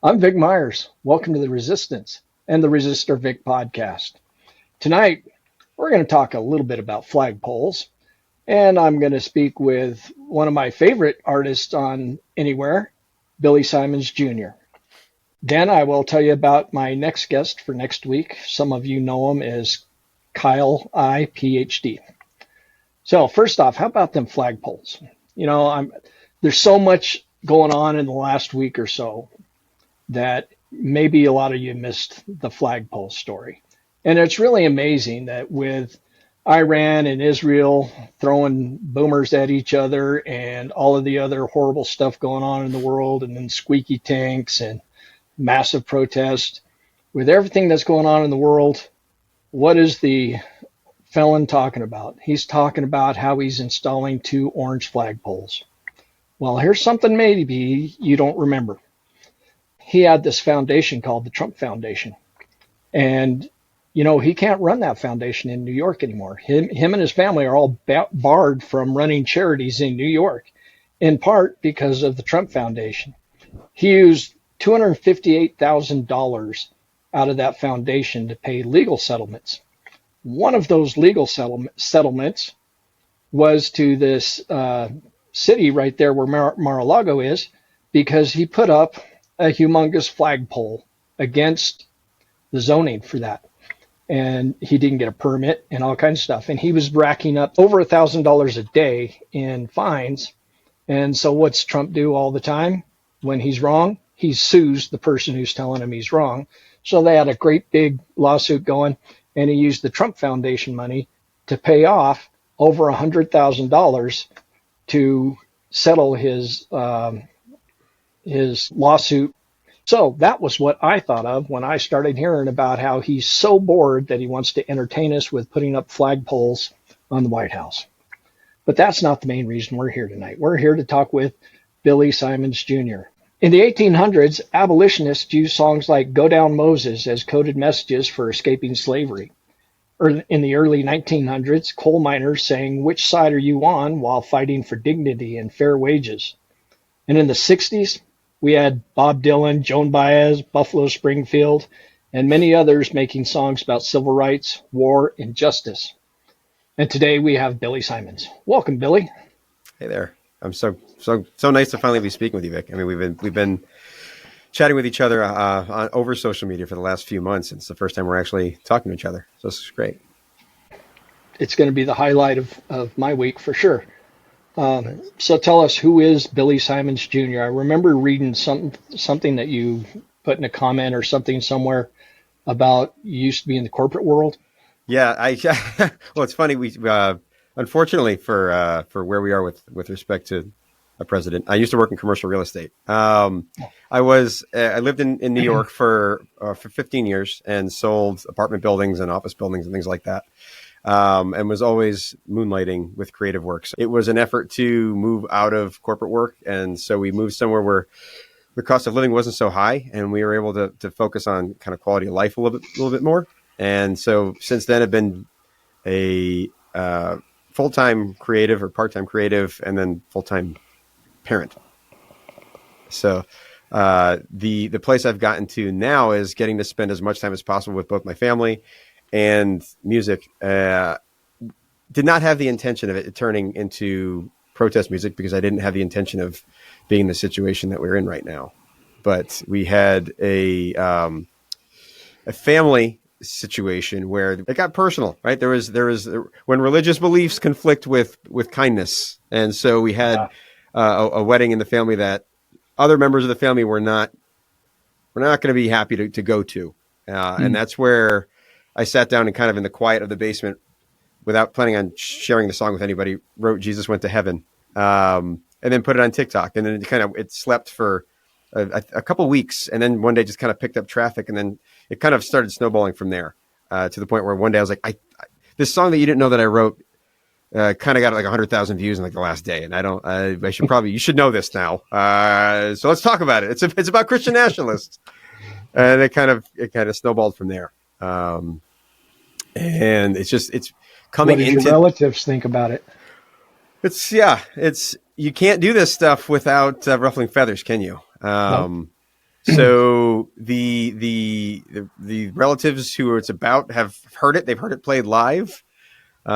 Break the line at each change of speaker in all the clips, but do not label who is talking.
I'm Vic Myers. Welcome to the Resistance and the Resistor Vic podcast. Tonight, we're going to talk a little bit about flagpoles, and I'm going to speak with one of my favorite artists on Anywhere, Billy Simons Jr. Then I will tell you about my next guest for next week. Some of you know him as Kyle I, PhD. So first off, how about them flagpoles? There's so much going on in the last week or so that maybe a lot of you missed the flagpole story. And it's really amazing that with Iran and Israel throwing boomers at each other and all of the other horrible stuff going on in the world, and then squeaky tanks and massive protests, with everything that's going on in the world, what is the felon talking about? He's talking about how he's installing 2 orange flagpoles. Well, here's something maybe you don't remember. He had this foundation called the Trump Foundation. And, he can't run that foundation in New York anymore. Him and his family are all barred from running charities in New York, in part because of the Trump Foundation. He used $258,000 out of that foundation to pay legal settlements. One of those legal settlements was to this city right there where Mar-a-Lago is, because he put up a humongous flagpole against the zoning for that. And he didn't get a permit and all kinds of stuff. And he was racking up over $1,000 a day in fines. And so what's Trump do all the time when he's wrong? He sues the person who's telling him he's wrong. So they had a great big lawsuit going, and he used the Trump Foundation money to pay off over $100,000 to settle his lawsuit. So that was what I thought of when I started hearing about how he's so bored that he wants to entertain us with putting up flagpoles on the White House. But that's not the main reason we're here tonight. We're here to talk with Billy Simons Jr. In the 1800s, abolitionists used songs like Go Down Moses as coded messages for escaping slavery. In the early 1900s, coal miners sang Which Side Are You On while fighting for dignity and fair wages. And in the 60s, we had Bob Dylan, Joan Baez, Buffalo Springfield, and many others making songs about civil rights, war, and justice. And today we have Billy Simons. Welcome, Billy.
Hey there. I'm so nice to finally be speaking with you, Vic. I mean, we've been chatting with each other over social media for the last few months. It's the first time we're actually talking to each other. So this is great.
It's going to be the highlight of my week for sure. So tell us, who is Billy Simons Jr.? I remember reading something that you put in a comment or something somewhere about you used to be in the corporate world.
Yeah, well, it's funny. We unfortunately for where we are with respect to a president, I used to work in commercial real estate. I lived in New York for 15 years and sold apartment buildings and office buildings and things like that. And was always moonlighting with creative works. It was an effort to move out of corporate work. And so we moved somewhere where the cost of living wasn't so high, and we were able to focus on kind of quality of life a little bit more. And so since then I've been a full-time creative or part-time creative, and then full-time parent. So the place I've gotten to now is getting to spend as much time as possible with both my family and music. Did not have the intention of it turning into protest music, because I didn't have the intention of being in the situation that we're in right now. But we had a family situation where it got personal, right? There was when religious beliefs conflict with kindness. And so we had a wedding in the family that other members of the family were not going to be happy to go to. And that's where I sat down and kind of in the quiet of the basement, without planning on sharing the song with anybody, wrote Jesus Went to Heaven, and then put it on TikTok. And then it slept for a couple weeks. And then one day just kind of picked up traffic. And then it kind of started snowballing from there, to the point where one day I was like, this song that you didn't know that I wrote kind of got like 100,000 views in like the last day. And you should know this now. So let's talk about it. It's about Christian nationalists. And it kind of snowballed from there. And it's coming into.
What did your relatives think about it?
You can't do this stuff without ruffling feathers, can you?
No.
So the relatives who it's about have heard it. They've heard it played live. We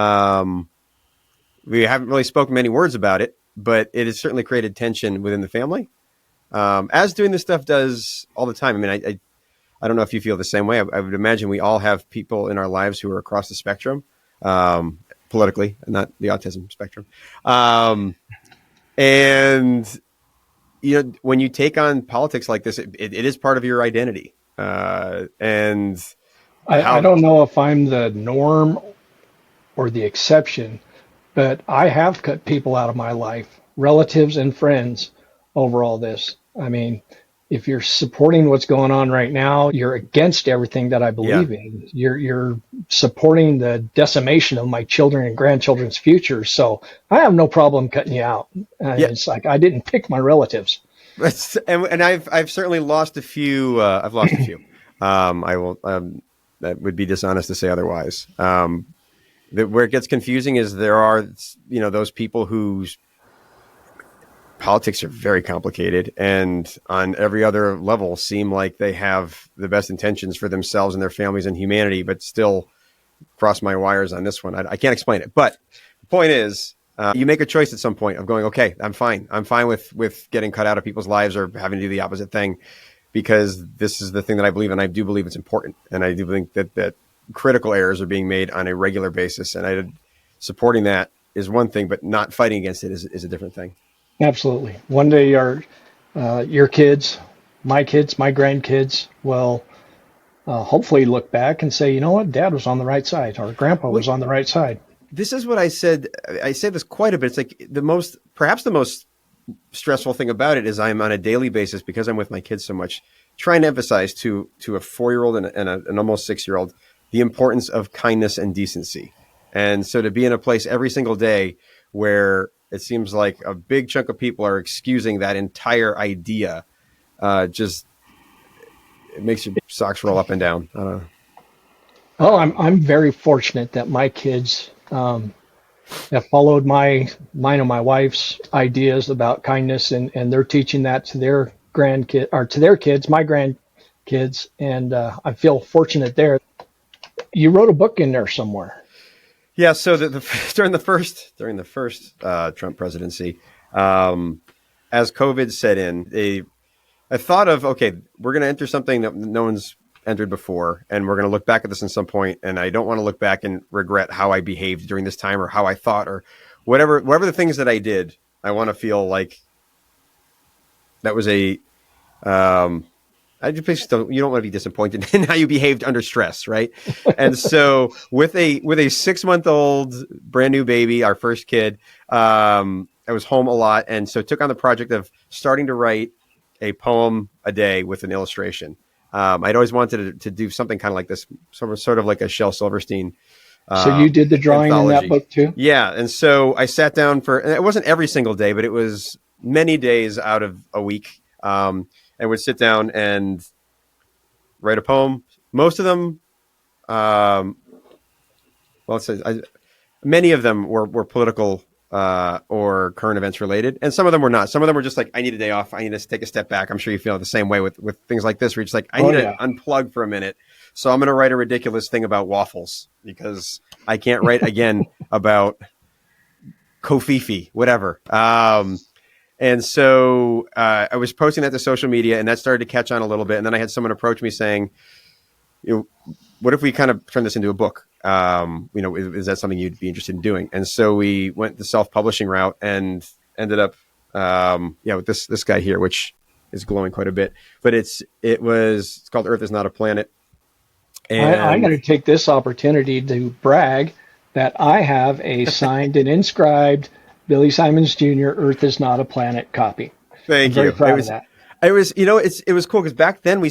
haven't really spoken many words about it, but it has certainly created tension within the family, as doing this stuff does all the time. I mean, I don't know if you feel the same way. I would imagine we all have people in our lives who are across the spectrum, politically, and not the autism spectrum. And when you take on politics like this, it is part of your identity. And
I don't know if I'm the norm or the exception, but I have cut people out of my life, relatives and friends, over all this. I mean, if you're supporting what's going on right now, you're against everything that I believe in. You're supporting the decimation of my children and grandchildren's future. So I have no problem cutting you out. It's like I didn't pick my relatives.
And I've certainly lost a few. I've lost a few. I will. That would be dishonest to say otherwise. Where it gets confusing is there are, those people whose politics are very complicated and on every other level seem like they have the best intentions for themselves and their families and humanity, but still cross my wires on this one. I can't explain it. But the point is, you make a choice at some point of going, okay, I'm fine. I'm fine with getting cut out of people's lives or having to do the opposite thing, because this is the thing that I believe in. I do believe it's important. And I do think that critical errors are being made on a regular basis. And supporting that is one thing, but not fighting against it is a different thing.
Absolutely. One day your kids, my grandkids will hopefully look back and say, you know what, Dad was on the right side, or Grandpa was on the right side.
This is what I said. I say this quite a bit. It's like perhaps the most stressful thing about it is I'm on a daily basis, because I'm with my kids so much, trying to emphasize to a 4-year-old and an almost 6-year-old the importance of kindness and decency. And so to be in a place every single day where it seems like a big chunk of people are excusing that entire idea, it makes your socks roll up and down. I don't know.
Oh, I'm very fortunate that my kids have followed mine and my wife's ideas about kindness, and they're teaching that to their grandkids, or to their kids, my grandkids, and I feel fortunate there. You wrote a book in there somewhere.
Yeah. So during the first Trump presidency, as COVID set in, I thought of, okay, we're going to enter something that no one's entered before, and we're going to look back at this at some point, and I don't want to look back and regret how I behaved during this time, or how I thought, or whatever the things that I did. I want to feel like that was I just basically you don't want to be disappointed in how you behaved under stress, right? And so with a 6-month-old brand new baby, our first kid, I was home a lot, and so took on the project of starting to write a poem a day with an illustration. I'd always wanted to do something kind of like this, sort of like a Shel Silverstein.
So you did the drawing anthology in that book too?
Yeah, and so I sat down and it wasn't every single day, but it was many days out of a week. And would sit down and write a poem. Most of them, many of them were political or current events related, and some of them were not. Some of them were just like, I need a day off. I need to take a step back. I'm sure you feel the same way with things like this, where you're just like, I need to unplug for a minute. So I'm going to write a ridiculous thing about waffles, because I can't write again about Kofifi, whatever. And so I was posting that to social media, and that started to catch on a little bit. And then I had someone approach me saying, what if we kind of turn this into a book? Is that something you'd be interested in doing? And so we went the self-publishing route and ended up, with this guy here, which is glowing quite a bit. But it's called Earth is Not a Planet. And
I'm going to take this opportunity to brag that I have a signed and inscribed Billy Simons Jr. Earth is Not a Planet copy.
Thank you.
Very proud of that.
It was cool, because back then I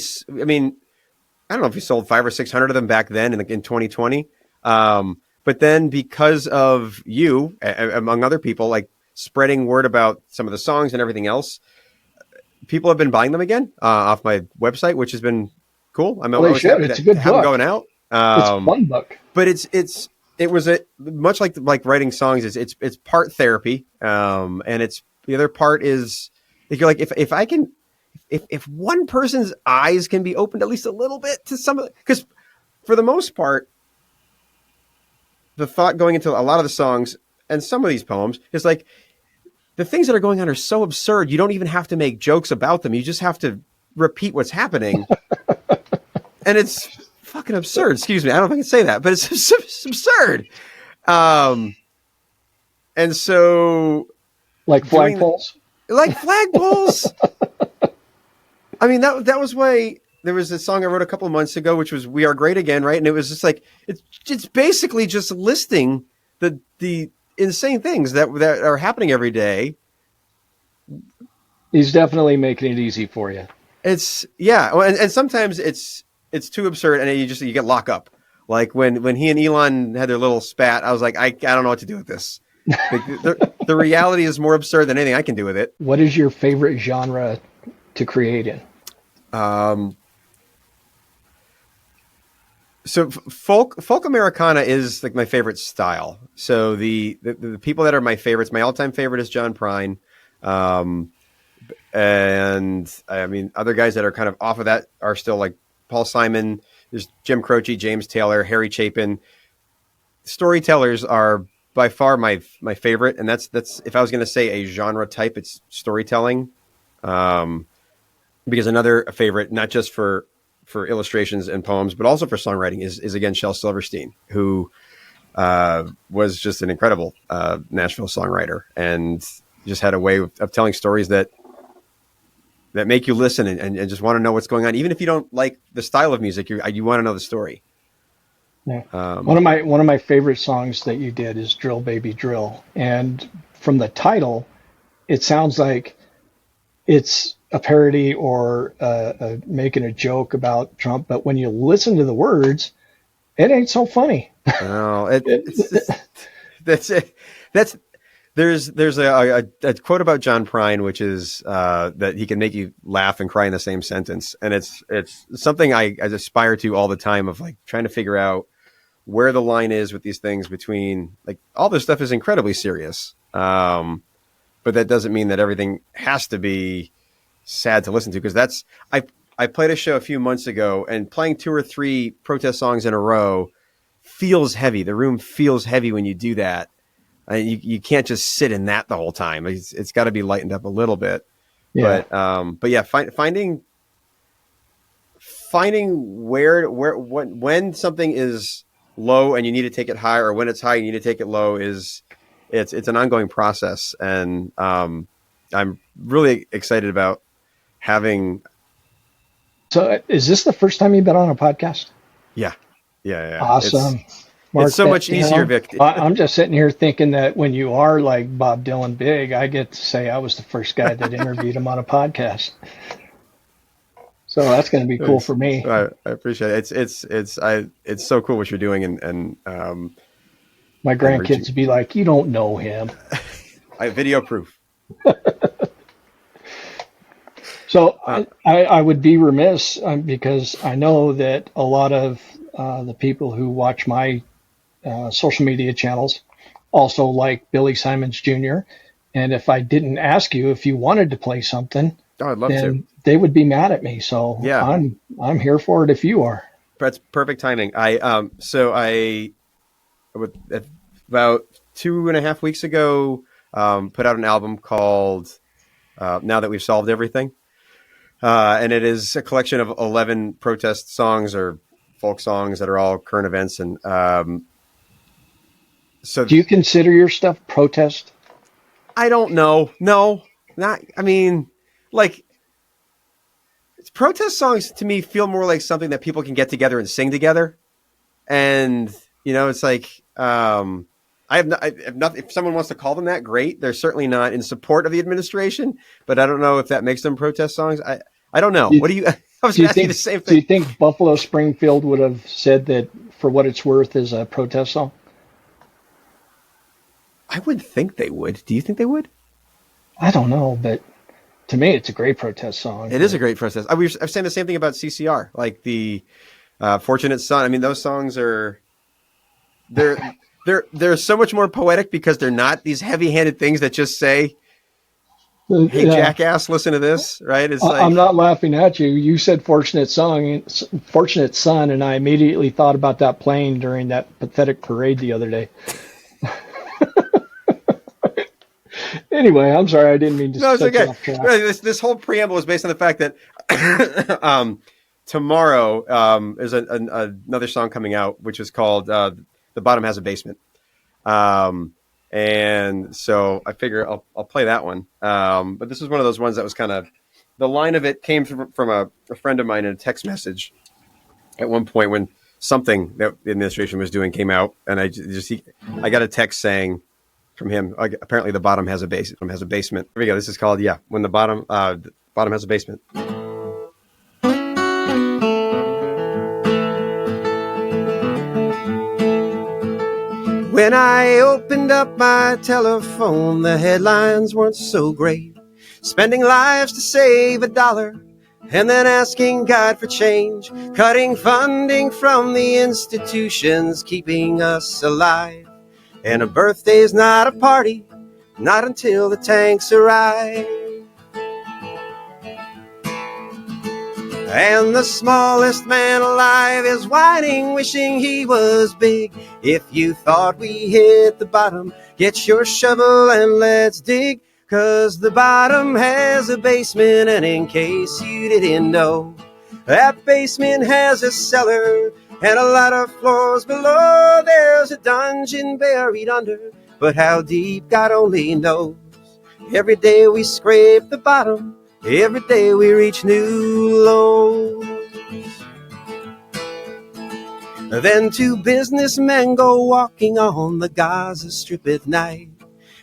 don't know if we sold 500 or 600 of them back then in 2020. But then because of you, among other people, like spreading word about some of the songs and everything else, people have been buying them again off my website, which has been cool. I'm always happy
it's a good book.
Going out.
It's a fun book.
But it was much like writing songs. It's part therapy, and it's the other part is, if you're like, if if one person's eyes can be opened at least a little bit to some of it, because for the most part, the thought going into a lot of the songs and some of these poems is like, the things that are going on are so absurd, you don't even have to make jokes about them. You just have to repeat what's happening. And it's fucking absurd. Excuse me. I don't know if I can say that, but it's absurd. And so...
Like flagpoles?
Like flagpoles. I mean, that was why there was a song I wrote a couple of months ago, which was "We Are Great Again," right? And it was just like it's basically just listing the insane things that are happening every day.
He's definitely making it easy for you.
It's and sometimes it's too absurd, and you get locked up. Like when he and Elon had their little spat, I was like, I don't know what to do with this. The reality is more absurd than anything I can do with it.
What is your favorite genre to create in?
So folk Americana is like my favorite style. So the people that are my favorites, my all-time favorite is John Prine. And I mean, other guys that are kind of off of that are still like Paul Simon, there's Jim Croce, James Taylor, Harry Chapin. Storytellers are by far my favorite. And that's if I was going to say a genre type, it's storytelling. Because another favorite, not just for illustrations and poems, but also for songwriting is again, Shel Silverstein, who was just an incredible Nashville songwriter and just had a way of telling stories that make you listen and just want to know what's going on. Even if you don't like the style of music, you want to know the story.
Yeah. One of my favorite songs that you did is Drill Baby Drill. And from the title, it sounds like it's a parody or making a joke about Trump. But when you listen to the words, it ain't so funny.
No, that's it. There's a quote about John Prine, which is that he can make you laugh and cry in the same sentence. And it's something I aspire to all the time, of like trying to figure out where the line is with these things between, like, all this stuff is incredibly serious. But that doesn't mean that everything has to be sad to listen to, because I played a show a few months ago, and playing 2 or 3 protest songs in a row feels heavy. The room feels heavy when you do that. You can't just sit in that the whole time. It's got to be lightened up a little bit. Yeah. But yeah, finding when something is low and you need to take it high, or when it's high and you need to take it low, it's an ongoing process. And I'm really excited about having.
So is this the first time you've been on a podcast?
Yeah.
Awesome.
It's so much easier, Vic.
I'm just sitting here thinking that when you are like Bob Dylan big, I get to say I was the first guy that interviewed him on a podcast. So that's going to be cool for me.
I appreciate it. It's so cool what you're doing, and
my grandkids would be like, "You don't know him."
I have video proof.
So I would be remiss because I know that a lot of the people who watch my social media channels also like Billy Simons Jr. And if I didn't ask you if you wanted to play something,
I'd love to.
They would be mad at me. So yeah, I'm here for it if you are. That's
perfect timing. About 2.5 weeks ago, put out an album called Now That We've Solved Everything. And it is a collection of 11 protest songs or folk songs that are all current events. And so,
do you consider your stuff protest?
I don't know. No, not. I mean, like, protest songs to me feel more like something that people can get together and sing together. And it's like I have nothing. If someone wants to call them that, great. They're certainly not in support of the administration, but I don't know if that makes them protest songs. I don't know. What do you? I was asking you the same thing.
Do you think Buffalo Springfield would have said that For What It's Worth is a protest song?
I would think they would. Do you think they would?
I don't know, but to me, it's a great protest song.
It is a great protest. I was saying the same thing about CCR, like the Fortunate Son. I mean, those songs are they're so much more poetic because they're not these heavy-handed things that just say, hey,
Yeah,
jackass, listen to this, right? It's
I'm
like,
not laughing at you. You said Fortunate Son, and I immediately thought about that plane during that pathetic parade the other day. Anyway, I'm sorry, I didn't mean to
no, it's
set you
okay.
off track.
This whole preamble is based on the fact that tomorrow there's another song coming out, which is called "The Bottom Has a Basement." And so I figure I'll play that one. But this is one of those ones that was kind of, the line of it came from a friend of mine in a text message at one point when something that the administration was doing came out, and I got a text saying from him, apparently the bottom has a basement. Here we go. This is called, yeah, when the bottom has a basement. When I opened up my telephone, the headlines weren't so great. Spending lives to save $1 and then asking God for change. Cutting funding from the institutions keeping us alive. And a birthday's not a party, not until the tanks arrive. And the smallest man alive is whining, wishing he was big. If you thought we hit the bottom, get your shovel and let's dig. 'Cause the bottom has a basement, and in case you didn't know, that basement has a cellar and a lot of floors below. There's a dungeon buried under, but how deep God only knows. Every day we scrape the bottom, every day we reach new lows. Then 2 businessmen go walking on the Gaza Strip at night,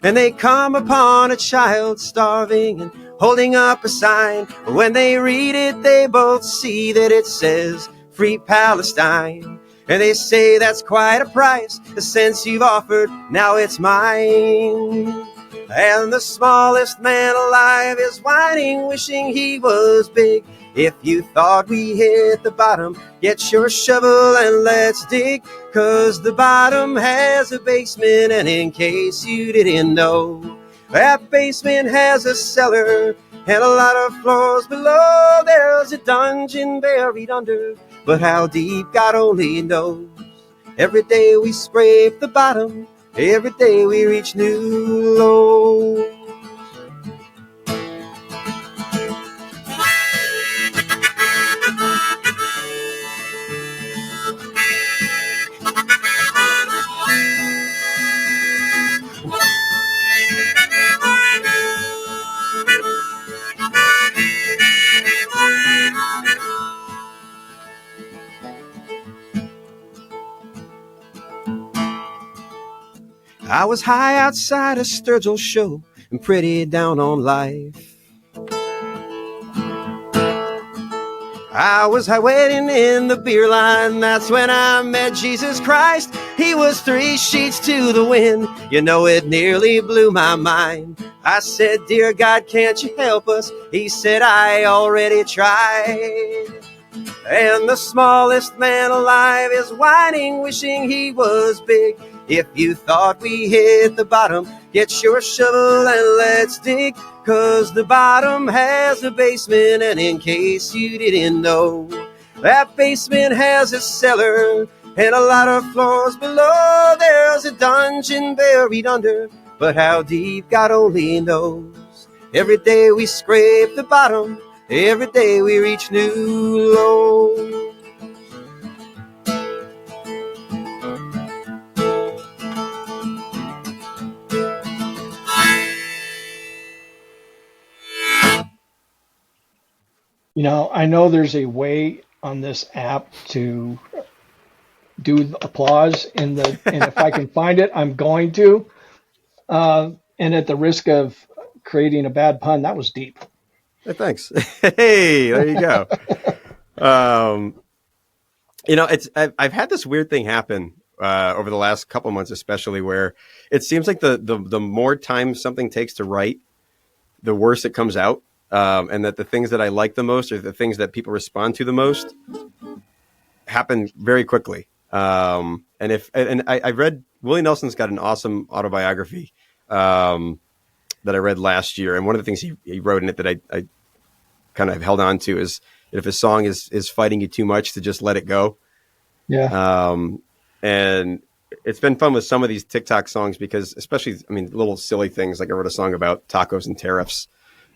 and they come upon a child starving and holding up a sign. When they read it, they both see that it says Free Palestine. And they say, that's quite a price, since you've offered, now it's mine. And the smallest man alive is whining, wishing he was big. If you thought we hit the bottom, get your shovel and let's dig. 'Cause the bottom has a basement, and in case you didn't know, that basement has a cellar and a lot of floors below. There's a dungeon buried under, but how deep God only knows. Every day we scrape the bottom, every day we reach new lows. I was high outside a Sturgill show and pretty down on life. I was waiting in the beer line, that's when I met Jesus Christ. He was 3 sheets to the wind, you know it nearly blew my mind. I said, dear God, can't you help us? He said, I already tried. And the smallest man alive is whining, wishing he was big. If you thought we hit the bottom, get your shovel and let's dig. 'Cause the bottom has a basement, and in case you didn't know, that basement has a cellar and a lot of floors below. There's a dungeon buried under, but how deep God only knows. Every day we scrape the bottom, every day we reach new lows.
I know there's a way on this app to do the applause and if I can find it, I'm going to. And at the risk of creating a bad pun, that was deep.
Hey, thanks. Hey, there you go. I've had this weird thing happen over the last couple of months, especially, where it seems like the more time something takes to write, the worse it comes out. And that the things that I like the most, or the things that people respond to the most, happen very quickly. And I read Willie Nelson's got an awesome autobiography, that I read last year, and one of the things he wrote in it that I kind of held on to is that if a song is fighting you too much, to just let it go.
Yeah.
And it's been fun with some of these TikTok songs because, especially, I mean, little silly things like I wrote a song about tacos and tariffs.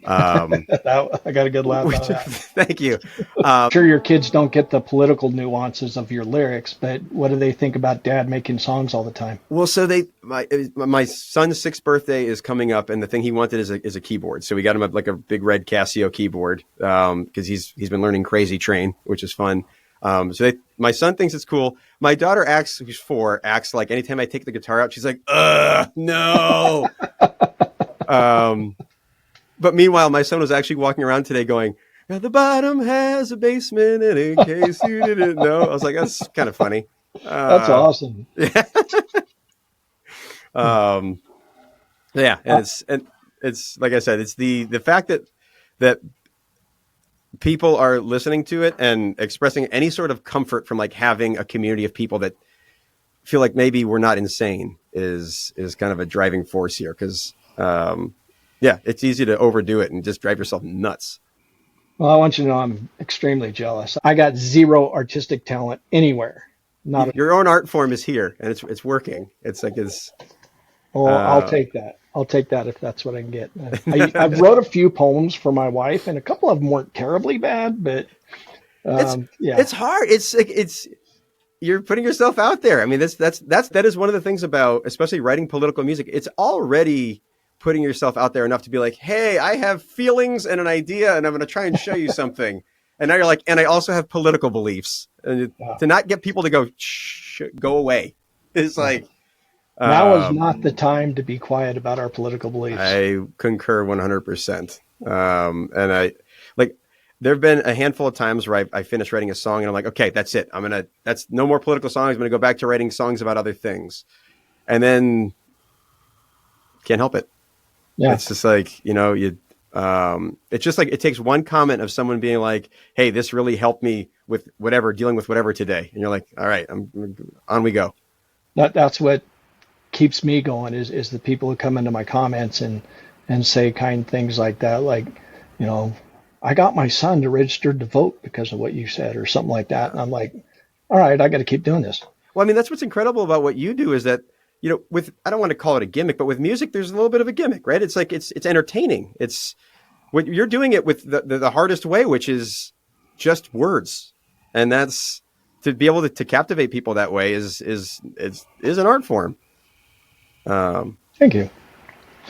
I got a good laugh out of that.
Thank you.
Sure, your kids don't get the political nuances of your lyrics, but what do they think about dad making songs all the time?
Well, so my son's 6th birthday is coming up, and the thing he wanted is a keyboard. So we got him like a big red Casio keyboard because he's been learning Crazy Train, which is fun. My son thinks it's cool. My daughter who's 4, acts like anytime I take the guitar out, she's like, no. But meanwhile, my son was actually walking around today going, "At the bottom has a basement, and in case you didn't know." I was like, that's kind of funny.
That's awesome.
Yeah. Yeah. And it's like I said, it's the fact that people are listening to it and expressing any sort of comfort from like having a community of people that feel like maybe we're not insane is kind of a driving force here. Cause, yeah, it's easy to overdo it and just drive yourself nuts.
Well, I want you to know I'm extremely jealous. I got zero artistic talent anywhere.
Your own art form is here, and it's working. It's like
I'll take that. I'll take that if that's what I can get. I wrote a few poems for my wife, and a couple of them weren't terribly bad, but
it's hard. It's you're putting yourself out there. I mean, that is one of the things about especially writing political music. It's already putting yourself out there enough to be like, hey, I have feelings and an idea, and I'm going to try and show you something. And now you're like, and I also have political beliefs. And to not get people to go, go away. It's like.
Now is not the time to be quiet about our political beliefs.
I concur 100%. And there have been a handful of times where I finished writing a song and I'm like, okay, that's it. That's no more political songs. I'm going to go back to writing songs about other things. And then can't help it. Yeah. It's just like, it's just like, it takes one comment of someone being like, hey, this really helped me with dealing with whatever today. And you're like, all right, on we go.
That's what keeps me going is the people who come into my comments and say kind things like that. Like, I got my son to register to vote because of what you said or something like that. And I'm like, all right, I got to keep doing this.
Well, I mean, that's what's incredible about what you do is that, I don't want to call it a gimmick, but with music, there's a little bit of a gimmick, right? It's like, it's entertaining. It's what you're doing it with the hardest way, which is just words. And that's to be able to captivate people that way is an art form.
Thank you.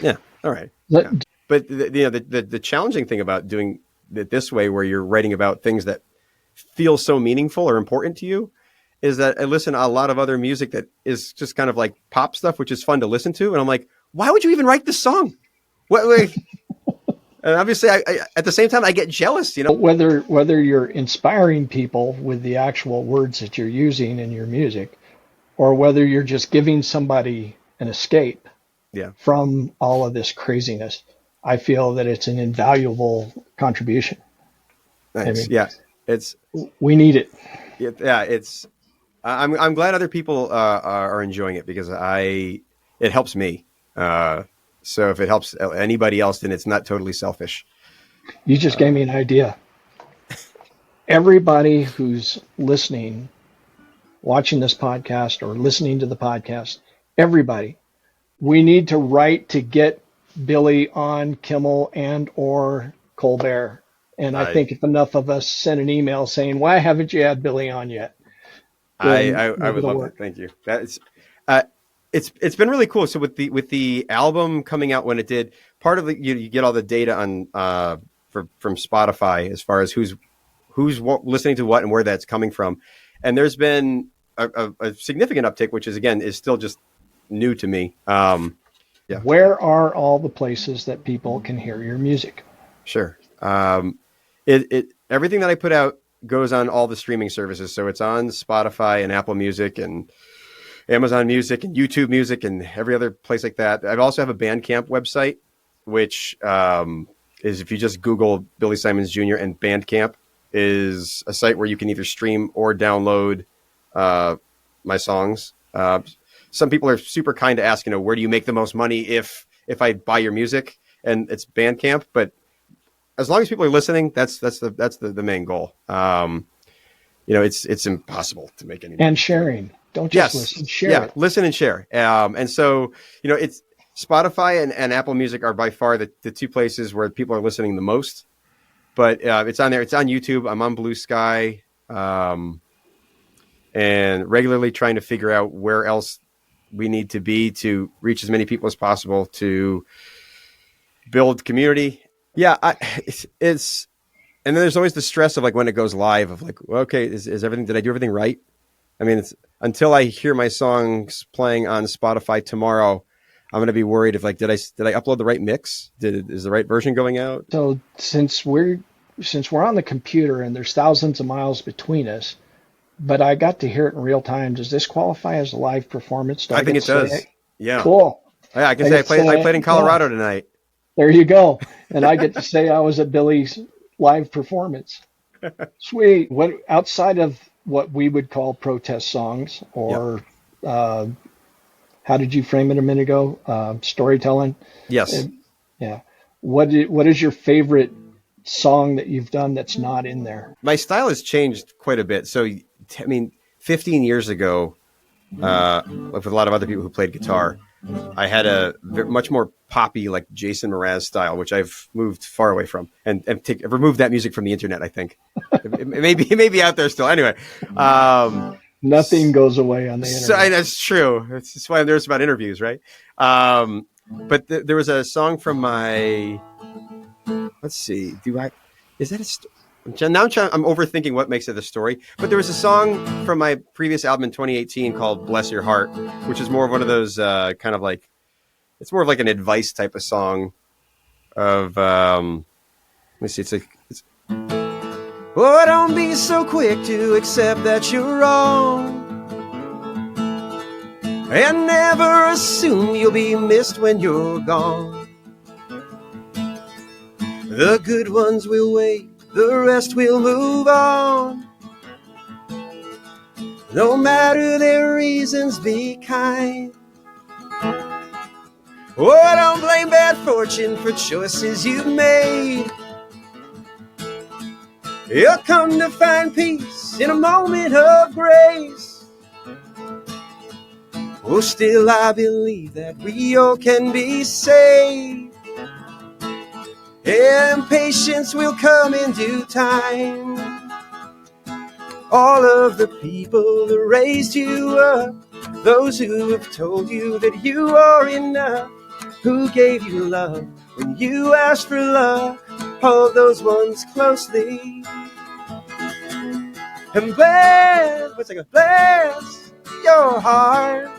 Yeah. All right. Yeah. But the challenging thing about doing it this way, where you're writing about things that feel so meaningful or important to you, is that I listen to a lot of other music that is just kind of like pop stuff, which is fun to listen to. And I'm like, why would you even write this song? What? And obviously, I at the same time, I get jealous.
Whether you're inspiring people with the actual words that you're using in your music, or whether you're just giving somebody an escape from all of this craziness, I feel that it's an invaluable contribution.
Thanks. Yeah,
we need it.
Yeah, I'm glad other people are enjoying it because it helps me. So if it helps anybody else, then it's not totally selfish.
You just gave me an idea. Everybody who's listening, watching this podcast or listening to the podcast, everybody, we need to write to get Billy on Kimmel and or Colbert. And I think if enough of us send an email saying, why haven't you had Billy on yet?
I would love that. Thank you. That's it's been really cool. So with the album coming out when it did, part of you get all the data on from Spotify as far as who's listening to what and where that's coming from. And there's been a significant uptick, which is still just new to me. Yeah.
Where are all the places that people can hear your music?
Sure. Everything that I put out goes on all the streaming services. So it's on Spotify and Apple Music and Amazon Music and YouTube Music and every other place like that. I also have a Bandcamp website, which is if you just Google Billy Simons Jr. and Bandcamp is a site where you can either stream or download my songs. Some people are super kind to ask, where do you make the most money if I buy your music? and it's Bandcamp. But as long as people are listening, that's the main goal. It's impossible to make any money.
And sharing. Don't just listen, share it.
Listen and share. And so, it's Spotify and Apple Music are by far the two places where people are listening the most. But it's on there. It's on YouTube. I'm on Blue Sky, and regularly trying to figure out where else we need to be to reach as many people as possible to build community. Yeah, it's and then there's always the stress of like when it goes live of like, okay, is everything? Did I do everything right? I mean, it's until I hear my songs playing on Spotify tomorrow, I'm going to be worried if like, did I upload the right mix? Is the right version going out?
So since we're on the computer and there's thousands of miles between us, but I got to hear it in real time. Does this qualify as a live performance?
I think it does. Yeah.
Cool.
Yeah, I can say I played in Colorado tonight.
There you go. And I get to say I was at Billy's live performance. Sweet. What outside of what we would call protest songs or how did you frame it a minute ago? Storytelling.
Yes.
Yeah. What is your favorite song that you've done that's not in there?
My style has changed quite a bit. So, I mean, 15 years ago, with a lot of other people who played guitar, I had a much more poppy, like Jason Mraz style, which I've moved far away from, and I've removed that music from the internet. I think it may be out there still. Anyway,
nothing goes away on the internet.
So, that's true. That's why I'm nervous about interviews, right? But there was a song from my. Let's see. Is that a? Now I'm overthinking what makes it a story. But there was a song from my previous album in 2018 called "Bless Your Heart," which is more of one of those kind of like. It's more of like an advice type of song. Let me see. It's. Oh, don't be so quick to accept that you're wrong, and never assume you'll be missed when you're gone. The good ones will wait, the rest will move on. No matter their reasons, be kind. Oh, don't blame bad fortune for choices you've made. You'll come to find peace in a moment of grace. Oh, still I believe that we all can be saved. And patience will come in due time. All of the people that raised you up, those who have told you that you are enough, who gave you love when you asked for love, hold those ones closely. And bless your heart.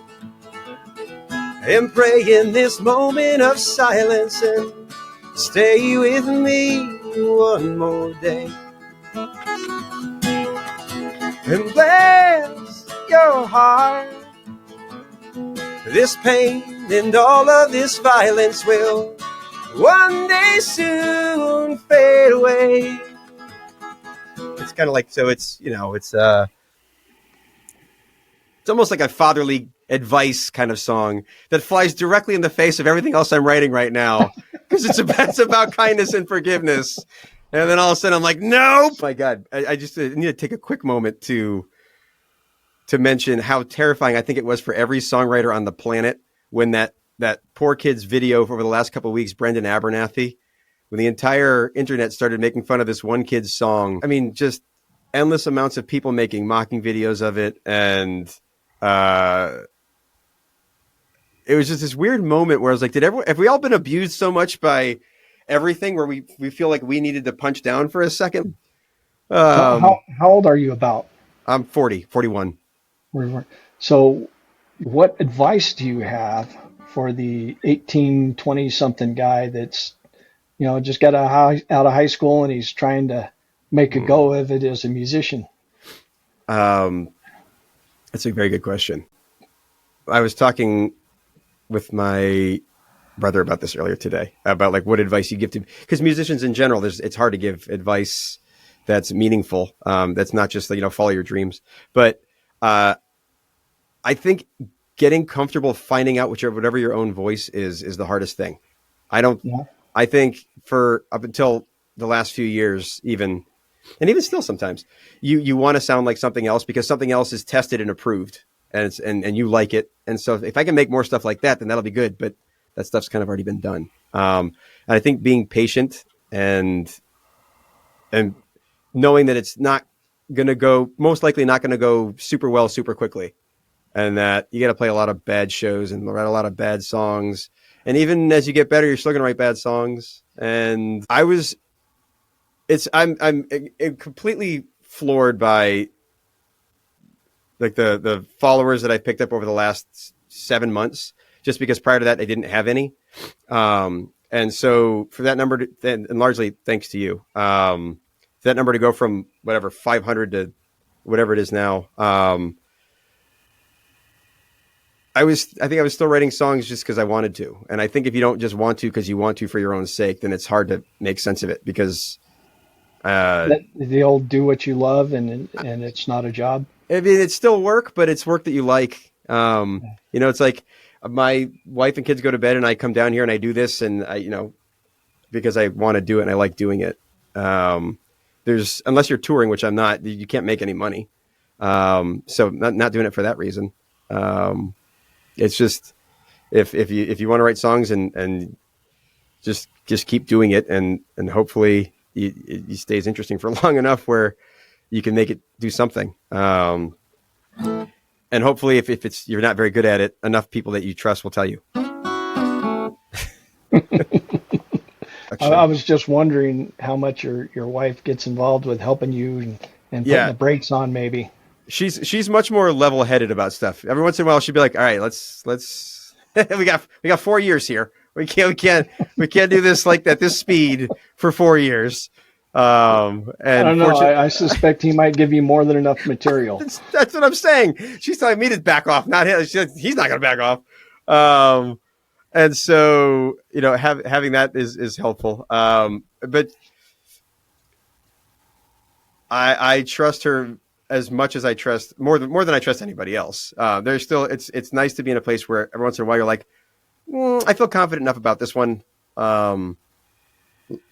And pray in this moment of silence and stay with me one more day. And bless your heart. This pain and all of this violence will one day soon fade away. It's kind of like, so it's, it's almost like a fatherly advice kind of song that flies directly in the face of everything else I'm writing right now. Because it's about kindness and forgiveness. And then all of a sudden I'm like, nope. My God, I just need to take a quick moment to mention how terrifying I think it was for every songwriter on the planet when that poor kid's video over the last couple of weeks, Brendan Abernathy, when the entire internet started making fun of this one kid's song. I mean, just endless amounts of people making mocking videos of it. And it was just this weird moment where I was like, have we all been abused so much by everything where we feel like we needed to punch down for a second?
How old are you about?
I'm 41.
So what advice do you have for the 18, 20 something guy that's, just got out of high school and he's trying to make a go of it as a musician?
That's a very good question. I was talking with my brother about this earlier today, about like what advice you give to, because musicians in general, it's hard to give advice that's meaningful. That's not just, follow your dreams. But I think getting comfortable finding out whatever your own voice is the hardest thing. I don't I think for up until the last few years, even still sometimes, you want to sound like something else because something else is tested and approved, and and you like it. And so if I can make more stuff like that, then that'll be good. But that stuff's kind of already been done. And I think being patient and knowing that it's not going to go, most likely not going to go super well, super quickly. And that you got to play a lot of bad shows and write a lot of bad songs. And even as you get better, you're still going to write bad songs. And I'm completely floored by like the followers that I picked up over the last 7 months, just because prior to that, I didn't have any. And so for that number and largely thanks to you, that number to go from whatever 500 to whatever it is now. I think I was still writing songs just because I wanted to. And I think if you don't just want to because you want to for your own sake, then it's hard to make sense of it because
the old do what you love and it's not a job.
I mean, it's still work, but it's work that you like. It's like my wife and kids go to bed and I come down here and I do this and because I want to do it and I like doing it. Unless you're touring, which I'm not, you can't make any money. So not doing it for that reason. It's just if you want to write songs and just keep doing it and hopefully it stays interesting for long enough where you can make it do something. And hopefully if you're not very good at it, enough people that you trust will tell you.
I was just wondering how much your wife gets involved with helping you and putting the brakes on maybe.
She's much more level-headed about stuff. Every once in a while, she'd be like, "All right, let's we got 4 years here. We can't do this like at this speed for 4 years." And
I don't know. I suspect he might give you more than enough material.
That's what I'm saying. She's telling me to back off, not him. He's not going to back off. And so having that is helpful. But I trust her as much as I trust more than I trust anybody else. There's still it's nice to be in a place where every once in a while you're like, I feel confident enough about this one.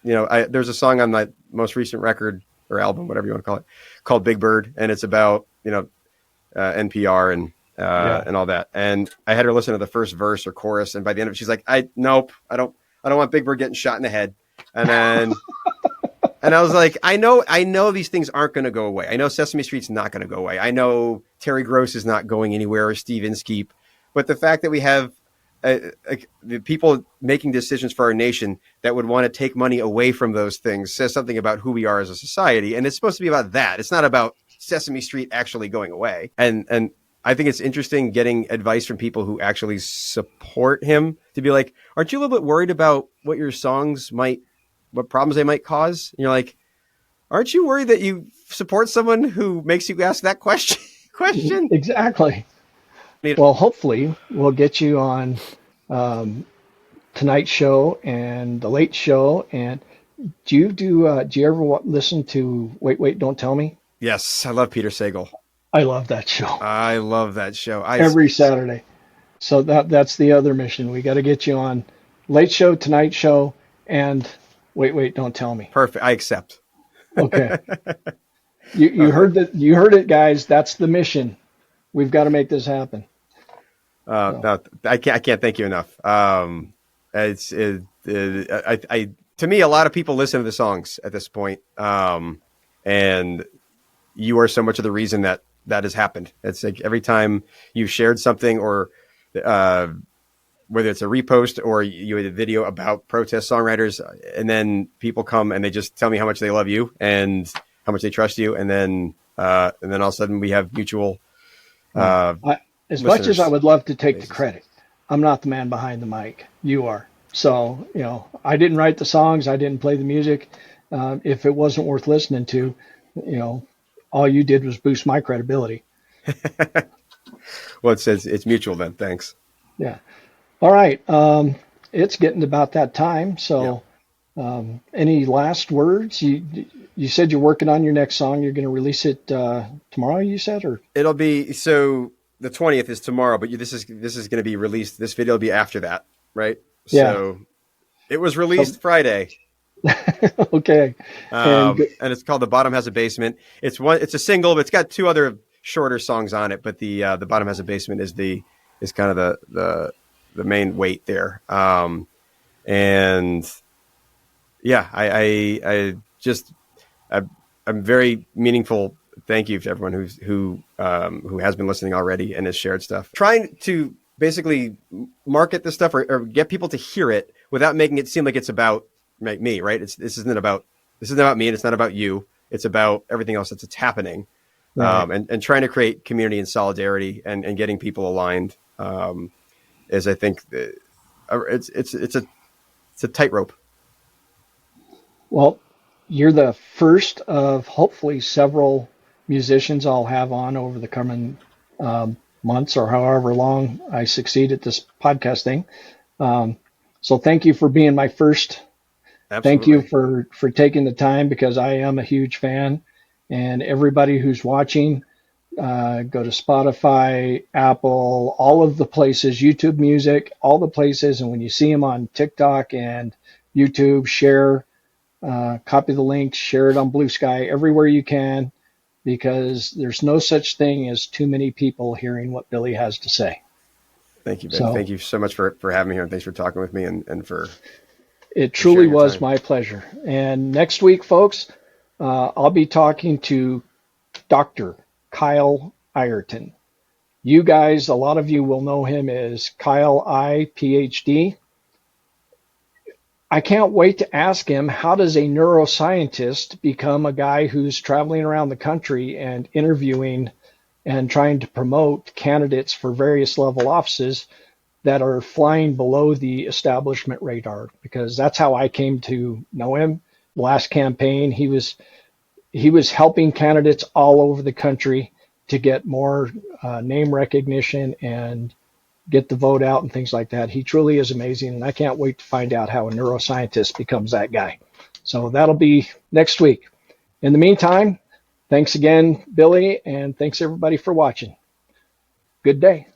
There's a song on my most recent record or album, whatever you want to call it, called Big Bird, and it's about NPR and all that. And I had her listen to the first verse or chorus, and by the end of it, she's like, "Nope, I don't want Big Bird getting shot in the head." And then. And I was like, I know these things aren't going to go away. I know Sesame Street's not going to go away. I know Terry Gross is not going anywhere or Steve Inskeep. But the fact that we have the people making decisions for our nation that would want to take money away from those things says something about who we are as a society. And it's supposed to be about that. It's not about Sesame Street actually going away. And I think it's interesting getting advice from people who actually support him to be like, aren't you a little bit worried about what your songs what problems they might cause? And you're like, aren't you worried that you support someone who makes you ask that question?
Exactly. Well, hopefully we'll get you on Tonight Show and The Late Show. And do you ever listen to Wait, Don't Tell Me?
Yes, I love Peter Segal.
I love that show.
I love that show.
Every Saturday. So that's the other mission. We got to get you on Late Show, Tonight Show, and Wait, Don't Tell Me.
Perfect. I accept.
Okay. You heard that. You heard it, guys. That's the mission. We've got to make this happen.
No, I can't thank you enough. To me, a lot of people listen to the songs at this point. And you are so much of the reason that has happened. It's like every time you've shared something or, whether it's a repost or you had a video about protest songwriters, and then people come and they just tell me how much they love you and how much they trust you. And then all of a sudden we have mutual,
as
listeners.
Much as I would love to take the credit, I'm not the man behind the mic. You are. So, I didn't write the songs. I didn't play the music. If it wasn't worth listening to, all you did was boost my credibility.
Well, it's mutual then. Thanks.
Yeah. All right. It's getting about that time. So, any last words? You said you're working on your next song. You're going to release it tomorrow, you said, or
it'll be the 20th is tomorrow, but this is going to be released. This video will be after that, right?
Yeah.
So It was
So,
released Friday.
okay. And
And it's called "The Bottom Has a Basement." It's a single, but it's got two other shorter songs on it. But the "Bottom Has a Basement" is kind of the main weight there. And yeah, I just I'm very meaningful. Thank you to everyone who has been listening already and has shared stuff. Trying to basically market this stuff or get people to hear it without making it seem like it's about me, right? This isn't about me, and it's not about you. It's about everything else that's happening,
right.
and trying to create community and solidarity and getting people aligned. Is I think it's a tightrope.
Well, you're the first of hopefully several musicians I'll have on over the coming months or however long I succeed at this podcast thing. Um, so thank you for being my first. Thank you
Absolutely.
for taking the time because I am a huge fan. And everybody who's watching, go to Spotify, Apple, all of the places, YouTube Music, all the places. And when you see them on TikTok and YouTube, share, copy the link, share it on Blue Sky, everywhere you can, because there's no such thing as too many people hearing what Billy has to say.
Thank you, Ben.
So
Thank you so much for having me here, and thanks for talking with me and
it
for
truly
sharing your
was
time.
my pleasure. And next week, folks, I'll be talking to Dr. Kyle Ireton. You guys, a lot of you will know him as Kyle I, PhD. I can't wait to ask him, how does a neuroscientist become a guy who's traveling around the country and interviewing and trying to promote candidates for various level offices that are flying below the establishment radar? Because that's how I came to know him. Last campaign, he was helping candidates all over the country to get more name recognition and get the vote out and things like that. He truly is amazing, and I can't wait to find out how a neuroscientist becomes that guy. So that'll be next week. In the meantime, thanks again, Billy, and thanks everybody for watching. Good day.